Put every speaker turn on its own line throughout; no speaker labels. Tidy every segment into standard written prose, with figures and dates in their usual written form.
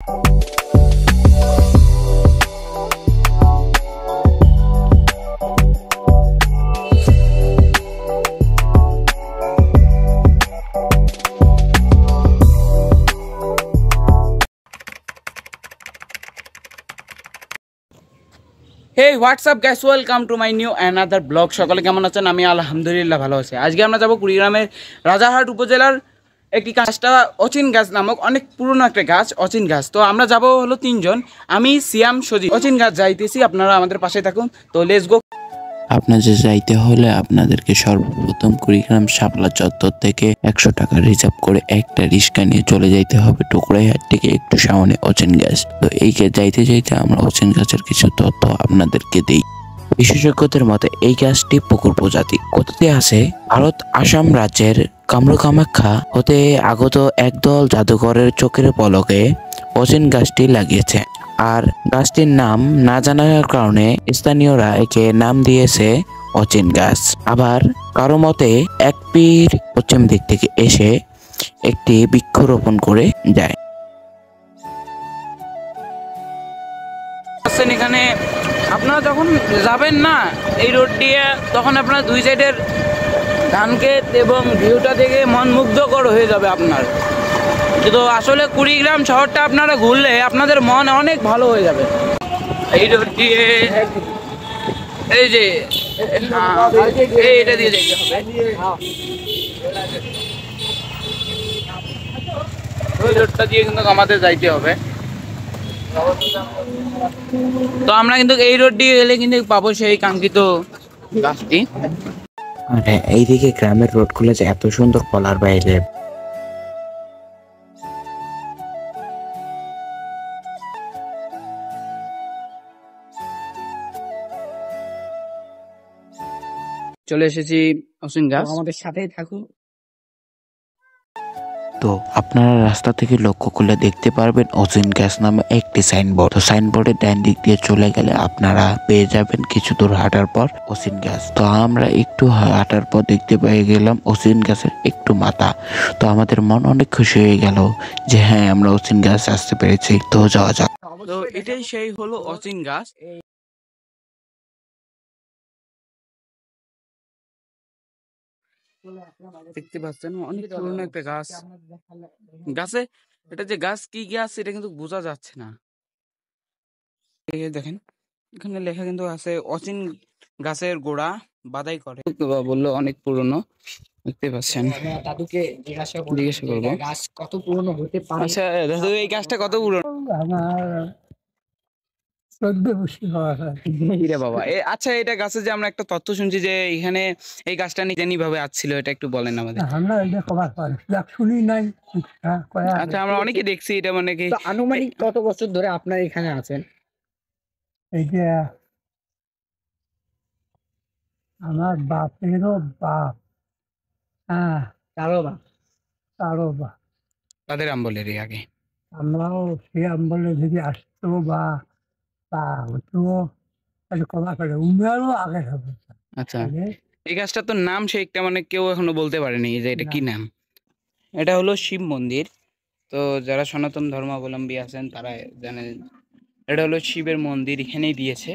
Hey, what's up guys? Welcome to my new another vlog. সকলে কেমন আছেন? আমি আলহামদুলিল্লাহ ভালো আছি। আজকে আমরা যাব কুড়িগ্রামের রাজারহাট উপজেলার একটি গাছটা অচিন গাছ নামক অনেক পুরনো একটা গাছ, অচিন গাছ। তো আমরা যাব হলো তিনজন, আমি সিয়াম সজিব। অচিন গাছ যাইতেছি, আপনারা আমাদের পাশে থাকুন। তো লেটস গো।
আপনাদের যাইতে হলে আপনাদেরকে সর্বপ্রথম কুড়িগ্রাম শাপলা চত্বর থেকে 100 টাকা রিজার্ভ করে একটা রিক্সা নিয়ে চলে যাইতে হবে টুকরাইহাট থেকে একটু সামনে অচিন গাছ। তো এই যাইতে যাইতে আমরা অচিন গাছের কিছু তথ্য আপনাদেরকে দিই। বিশেষজ্ঞদের মতে এই গাছটি পুকুর প্রজাতি। কোথাতে আছে? ভারত আসাম রাজ্যের কামরূপ কামাখ্যা হতে আগত একদল জাদুঘরের চোখের পলকে অচিন গাছটি লাগিয়েছে। আর গাছটির নাম না জানার কারণে স্থানীয়রা একে নাম দিয়েছে অচিন গাছ। আবার কারো মতে এক পীর পশ্চিম দিক থেকে এসে একটি বৃক্ষরোপণ করে যায়।
এখানে আপনারা যখন যাবেন না এই রোড দিয়ে, তখন আপনার দুই সাইডের ধান ক্ষেত এবং ভিউটা দেখে মন মুগ্ধকর হয়ে যাবে আপনার। কিন্তু আসলে কুড়িগ্রাম শহরটা আপনারা ঘুরলে আপনাদের মন অনেক ভালো হয়ে যাবে। এই রোড দিয়ে, এই যে এটা দিয়ে দেখতে হবে, ওই রোডটা দিয়ে কিন্তু আমাদের যাইতে হবে। তো আমরা কিন্তু এই রোড দিয়ে গেলে কিন্তু পাবো সেই কাঙ্ক্ষিত গাছটি।
আরে এইদিকে গ্রামের রোডগুলো যে এত সুন্দর বলার বাইরে।
চলে এসেছি অচিন গাছ, আমাদের সাথেই থাকুন।
তো আপনারা রাস্তা থেকে লক্ষ্য করলে দেখতে পারবেন অচিন গাছ নামে একটি সাইনবোর্ড। তো সাইনবোর্ডের ডান দিক দিয়ে চলে গেলে আপনারা পেয়ে যাবেন কিছু দূর হাঁটার পর অচিন গাছ। তো আমরা একটু হাঁটার পর দেখতে পেয়ে গেলাম অচিন গাছের একটু মাথা। তো আমাদের মন অনেক খুশি হয়ে গেল যে হ্যাঁ, আমরা অচিন গাছ আসতে পেরেছি। তো যাওয়া যাক।
তো এটাই সেই হলো অচিন গাছ। দেখতে পাচ্ছেন অনেক পুরনো একটা গাছ। গাছে এটা যে গাছ কি গাছ এটা কিন্তু বোঝা যাচ্ছে না। দেখেন এখানে লেখা কিন্তু আছে অচিন গাছের গোড়া বাদাই করে, বললো অনেক পুরনো। দেখতে পাচ্ছেন,
দাদুকে জিজ্ঞাসা
করবো
গাছ কত পুরনো হতে পারে।
আচ্ছা দাদু, এই গাছটা কত পুরনো?
আমার 14 বছর
রে বাবা। আচ্ছা, এটা গাছে যে আমরা একটা তথ্য শুনছি যে এখানে এই গাছটা নিজে ভাবে আসছিল, এটা একটু বলেন আমাদের।
আমরা এটা কভার পারি শুনি নাই।
আচ্ছা, আমরা অনেকে দেখছি এটা, মানে কি
আনুমানিক কত বছর ধরে আপনার এখানে আছেন? এইটা আমার বাপেরও বাপ। হ্যাঁ, তারও বাপ।
তাদের আমবলেরই আগে
আমরাও সে আমবলে যদি আসতো বা হতো কভার করে উমরারও আগে হবে।
আচ্ছা, এই গাছটার তো নাম সে একটা মানে কেউ এখনো বলতে পারেনি যে এটা কি নাম। এটা হলো শিব মন্দির। তো যারা সনাতন ধর্মাবলম্বী আছেন তারা জানেন এটা হলো শিবের মন্দির, এখানেই দিয়েছে।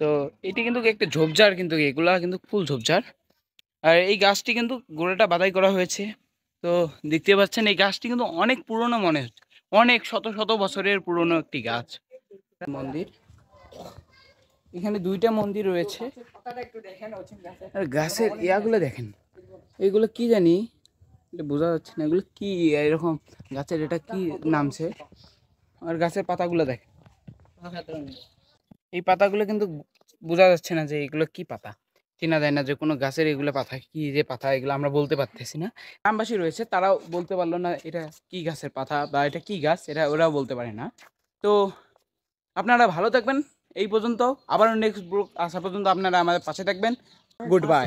তো এটি কিন্তু একটা ঝোপঝাড়, কিন্তু এগুলা কিন্তু ফুল ঝোপঝাড়। আর এই গাছটি কিন্তু গোড়াটা বাদাই করা হয়েছে। তো দেখতে পাচ্ছেন এই গাছটি কিন্তু অনেক পুরনো মনে হচ্ছে, অনেক শত শত বছরের পুরনো একটি গাছ। মন্দির, এখানে দুইটা মন্দির রয়েছে। আর গাছের ইয়াগুলো দেখেন, এগুলো কি জানি, এটা বোঝা যাচ্ছে না এগুলো কি, এরকম গাছের এটা কি নামছে। আর গাছের পাতাগুলো দেখেন, এই পাতাগুলো কিন্তু বোঝা যাচ্ছে না যে এগুলো কি পাতা, চেনা যায় না যে কোনো গাছের এগুলো পাতা কি যে পাতা, এগুলো আমরা বলতে পারতেছি না। গ্রামবাসী রয়েছে তারাও বলতে পারলো না এটা কি গাছের পাতা বা এটা কি গাছ, এটা ওরাও বলতে পারে না। তো আপনারা ভালো থাকবেন এই পর্যন্ত, আবার নেক্সট ব্লগ আসা পর্যন্ত আপনারা আমাদের পাশে থাকবেন। Good bye.